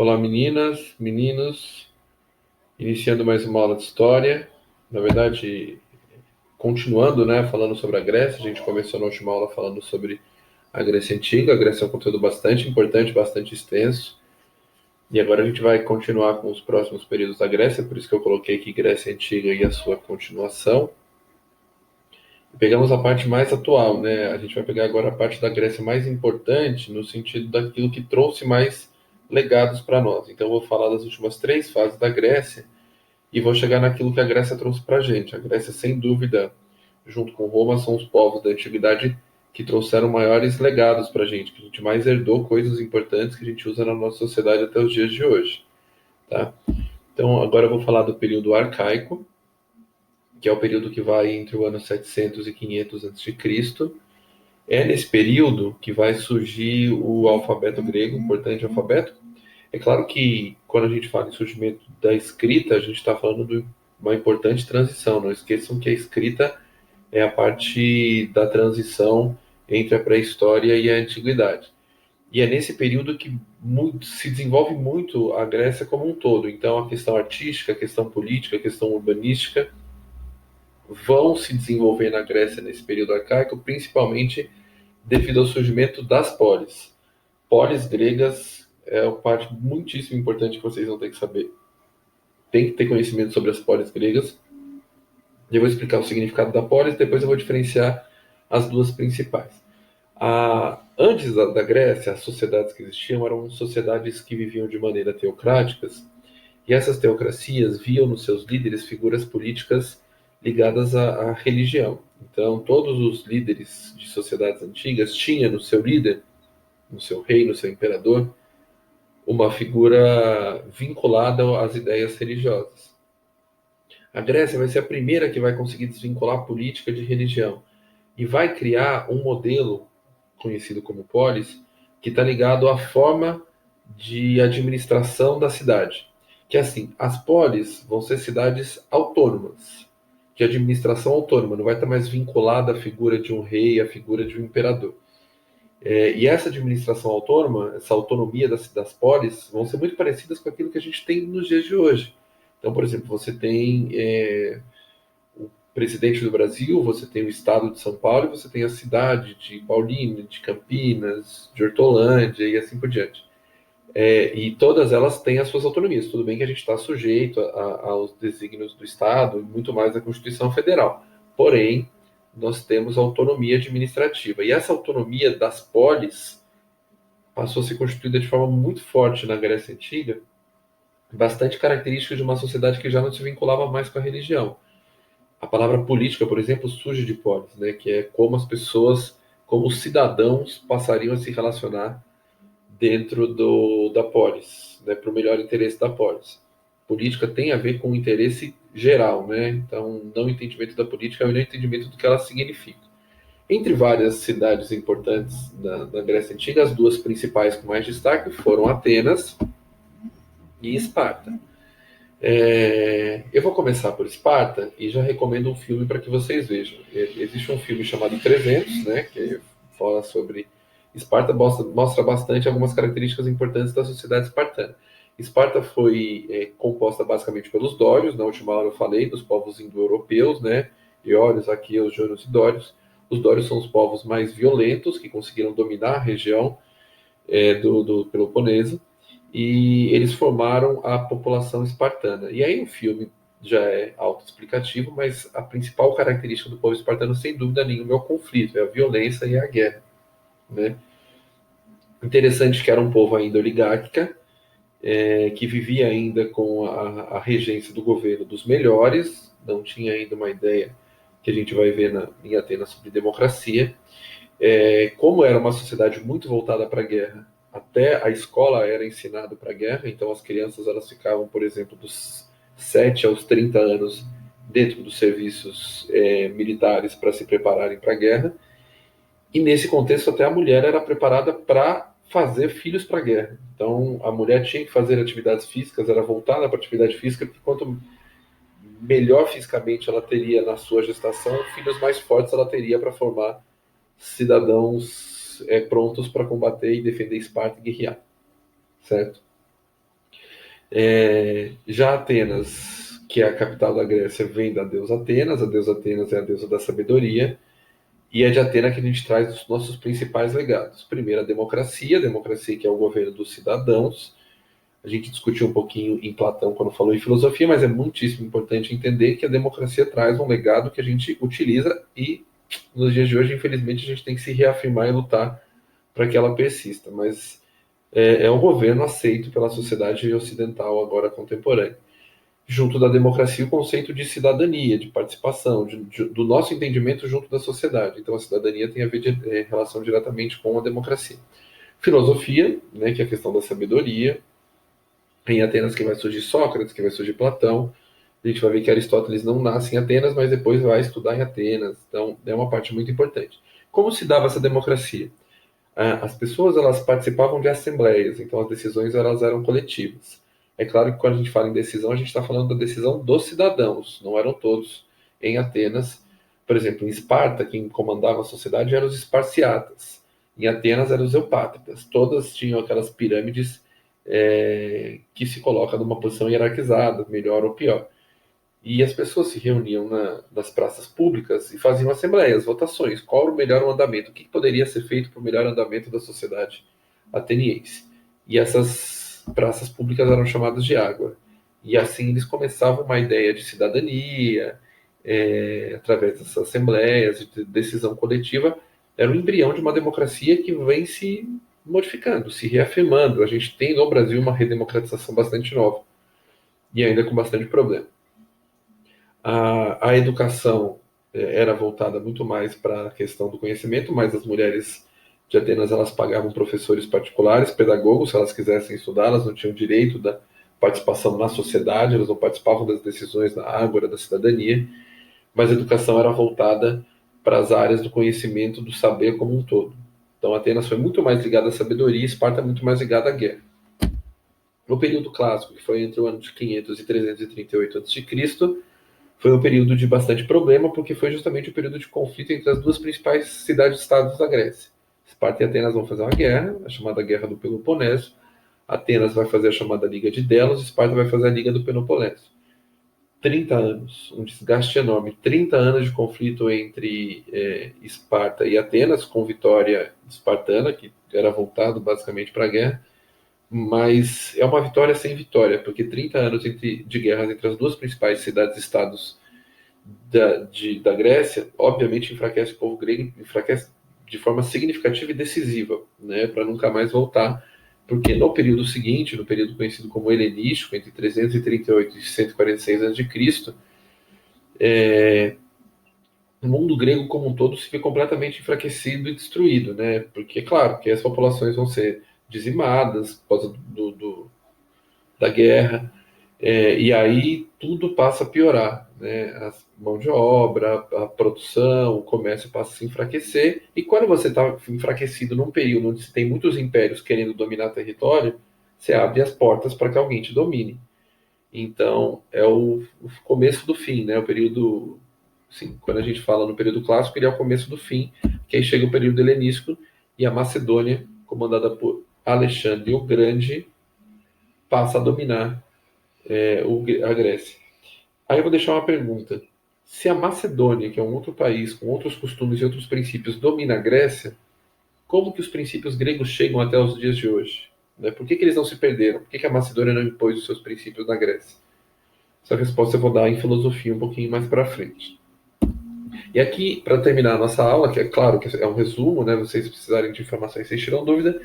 Olá, meninas, meninos, iniciando mais uma aula de história. Na verdade, continuando, né, falando sobre a Grécia. A gente começou na última aula falando sobre a Grécia Antiga. A Grécia é um conteúdo bastante importante, bastante extenso. E agora a gente vai continuar com os próximos períodos da Grécia, por isso que eu coloquei aqui Grécia Antiga e a sua continuação. Pegamos a parte mais atual, né? A gente vai pegar agora a parte da Grécia mais importante, no sentido daquilo que trouxe mais legados para nós. Então, eu vou falar das últimas 3 fases da Grécia e vou chegar naquilo que a Grécia trouxe para a gente. A Grécia, sem dúvida, junto com Roma, são os povos da antiguidade que trouxeram maiores legados para a gente, que a gente mais herdou coisas importantes que a gente usa na nossa sociedade até os dias de hoje, tá? Então, agora eu vou falar do período arcaico, que é o período que vai entre o ano 700 e 500 a.C. É nesse período que vai surgir o alfabeto grego, o importante alfabeto. É claro que quando a gente fala em surgimento da escrita, a gente está falando de uma importante transição. Não esqueçam que a escrita é a parte da transição entre a pré-história e a antiguidade. E é nesse período que se desenvolve muito a Grécia como um todo. Então, a questão artística, a questão política, a questão urbanística vão se desenvolver na Grécia nesse período arcaico, principalmente devido ao surgimento das polis. Polis gregas é uma parte muitíssimo importante que vocês vão ter que saber. Tem que ter conhecimento sobre as polis gregas. Eu vou explicar o significado da polis, depois eu vou diferenciar as duas principais. Antes da Grécia, as sociedades que existiam eram sociedades que viviam de maneira teocráticas, e essas teocracias viam nos seus líderes figuras políticas ligadas à religião. Então, todos os líderes de sociedades antigas tinham no seu líder, no seu rei, no seu imperador, uma figura vinculada às ideias religiosas. A Grécia vai ser a primeira que vai conseguir desvincular a política de religião e vai criar um modelo conhecido como polis, que está ligado à forma de administração da cidade. Que é assim, as polis vão ser cidades autônomas, de administração autônoma, não vai estar mais vinculada à figura de um rei, à figura de um imperador. E essa administração autônoma, essa autonomia das polis, vão ser muito parecidas com aquilo que a gente tem nos dias de hoje. Então, por exemplo, você tem o presidente do Brasil, você tem o estado de São Paulo e você tem a cidade de Paulínia, de Campinas, de Hortolândia e assim por diante. E todas elas têm as suas autonomias. Tudo bem que a gente está sujeito aos desígnios do Estado e muito mais da Constituição Federal. Porém, nós temos autonomia administrativa. E essa autonomia das polis passou a ser constituída de forma muito forte na Grécia Antiga, bastante característica de uma sociedade que já não se vinculava mais com a religião. A palavra política, por exemplo, surge de polis, né, que é como as pessoas, como os cidadãos passariam a se relacionar dentro da polis, né, para o melhor interesse da polis. Política tem a ver com o interesse geral, né? Então, não entendimento da política é o entendimento do que ela significa. Entre várias cidades importantes da Grécia Antiga, as duas principais com mais destaque foram Atenas e Esparta. Eu vou começar por Esparta e já recomendo um filme para que vocês vejam. Existe um filme chamado 300, né, que fala sobre Esparta, mostra bastante algumas características importantes da sociedade espartana. Esparta foi composta basicamente pelos dórios, na última aula eu falei dos povos indo-europeus, né, Eólios, aqueus, jônios e dórios. Os dórios são os povos mais violentos que conseguiram dominar a região do Peloponeso, e eles formaram a população espartana. E aí o filme já é autoexplicativo, mas a principal característica do povo espartano, sem dúvida nenhuma, é o conflito, é a violência e a guerra, né? Interessante que era um povo ainda oligárquica, que vivia ainda com a regência do governo dos melhores, não tinha ainda uma ideia que a gente vai ver em Atenas sobre democracia. Como era uma sociedade muito voltada para a guerra, até a escola era ensinada para a guerra, então as crianças elas ficavam, por exemplo, dos 7 aos 30 anos dentro dos serviços militares para se prepararem para a guerra, e nesse contexto até a mulher era preparada para fazer filhos para a guerra. Então a mulher tinha que fazer atividades físicas, era voltada para a atividade física, porque quanto melhor fisicamente ela teria na sua gestação, filhos mais fortes ela teria para formar cidadãos prontos para combater e defender Esparta e guerrear, certo? Já Atenas, que é a capital da Grécia, vem da deusa Atenas. A deusa Atenas é a deusa da sabedoria. E é de Atenas que a gente traz os nossos principais legados. Primeiro, a democracia que é o governo dos cidadãos. A gente discutiu um pouquinho em Platão quando falou em filosofia, mas é muitíssimo importante entender que a democracia traz um legado que a gente utiliza e nos dias de hoje, infelizmente, a gente tem que se reafirmar e lutar para que ela persista. Mas é um governo aceito pela sociedade ocidental agora contemporânea. Junto da democracia, o conceito de cidadania, de participação, do nosso entendimento junto da sociedade. Então, a cidadania tem a ver relação diretamente com a democracia. Filosofia, né, que é a questão da sabedoria. Em Atenas que vai surgir Sócrates, que vai surgir Platão. A gente vai ver que Aristóteles não nasce em Atenas, mas depois vai estudar em Atenas. Então, é uma parte muito importante. Como se dava essa democracia? As pessoas elas participavam de assembleias, então as decisões elas eram coletivas. É claro que quando a gente fala em decisão, a gente está falando da decisão dos cidadãos, não eram todos em Atenas. Por exemplo, em Esparta, quem comandava a sociedade eram os esparciatas. Em Atenas eram os eupátridas. Todas tinham aquelas pirâmides que se coloca numa posição hierarquizada, melhor ou pior. E as pessoas se reuniam nas praças públicas e faziam assembleias, votações. Qual era o melhor andamento? O que poderia ser feito para o melhor andamento da sociedade ateniense? E essas praças públicas eram chamadas de ágora. E assim eles começavam uma ideia de cidadania, através dessas assembleias, de decisão coletiva. Era o embrião de uma democracia que vem se modificando, se reafirmando. A gente tem no Brasil uma redemocratização bastante nova e ainda com bastante problema. A educação era voltada muito mais para a questão do conhecimento, mas as mulheres de Atenas elas pagavam professores particulares, pedagogos, se elas quisessem estudar, elas não tinham direito da participação na sociedade, elas não participavam das decisões da ágora, da cidadania, mas a educação era voltada para as áreas do conhecimento, do saber como um todo. Então Atenas foi muito mais ligada à sabedoria, Esparta muito mais ligada à guerra. No período clássico, que foi entre o ano de 500 e 338 a.C., foi um período de bastante problema, porque foi justamente o período de conflito entre as duas principais cidades-estados da Grécia. Esparta e Atenas vão fazer uma guerra, a chamada Guerra do Peloponeso. Atenas vai fazer a chamada Liga de Delos, Esparta vai fazer a Liga do Peloponeso. 30 anos, um desgaste enorme. 30 anos de conflito entre Esparta e Atenas, com vitória espartana, que era voltado basicamente para a guerra. Mas é uma vitória sem vitória, porque 30 anos de guerras entre as duas principais cidades-estados da Grécia, obviamente enfraquece o povo grego, enfraquece de forma significativa e decisiva, né, para nunca mais voltar, porque no período seguinte, no período conhecido como helenístico, entre 338 e 146 a.C., o mundo grego como um todo se vê completamente enfraquecido e destruído, né, porque é claro que as populações vão ser dizimadas por causa da guerra, e aí tudo passa a piorar, né? A mão de obra, a produção, o comércio passa a se enfraquecer, e quando você está enfraquecido num período onde você tem muitos impérios querendo dominar território, você abre as portas para que alguém te domine. Então, é o começo do fim, né? O período, assim, quando a gente fala no período clássico, ele é o começo do fim, que aí chega o período helenístico, e a Macedônia, comandada por Alexandre o Grande, passa a dominar a Grécia. Aí eu vou deixar uma pergunta. Se a Macedônia, que é um outro país com outros costumes e outros princípios, domina a Grécia, como que os princípios gregos chegam até os dias de hoje? Né? Por que eles não se perderam? Por que a Macedônia não impôs os seus princípios na Grécia? Essa resposta eu vou dar em filosofia um pouquinho mais para frente. E aqui, para terminar a nossa aula, que é claro que é um resumo, né? Vocês precisarem de informações, vocês tiram dúvida.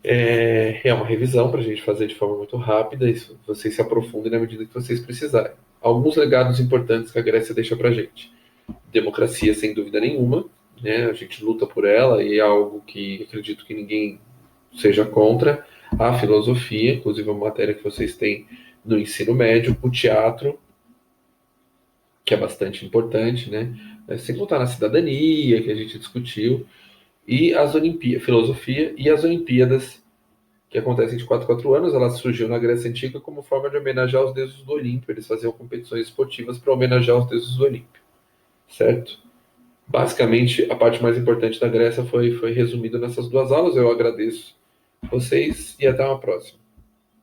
É uma revisão para a gente fazer de forma muito rápida e vocês se aprofundem na medida que vocês precisarem. Alguns legados importantes que a Grécia deixa para a gente. Democracia, sem dúvida nenhuma, né? A gente luta por ela e é algo que acredito que ninguém seja contra. A filosofia, inclusive uma matéria que vocês têm no ensino médio, o teatro, que é bastante importante, né? Sem contar na cidadania, que a gente discutiu, e as Olimpíadas, filosofia e as Olimpíadas, que acontecem de 4 em 4 anos. Ela surgiu na Grécia Antiga como forma de homenagear os deuses do Olímpio. Eles faziam competições esportivas para homenagear os deuses do Olímpio, certo? Basicamente, a parte mais importante da Grécia foi resumida nessas duas aulas. Eu agradeço vocês e até uma próxima.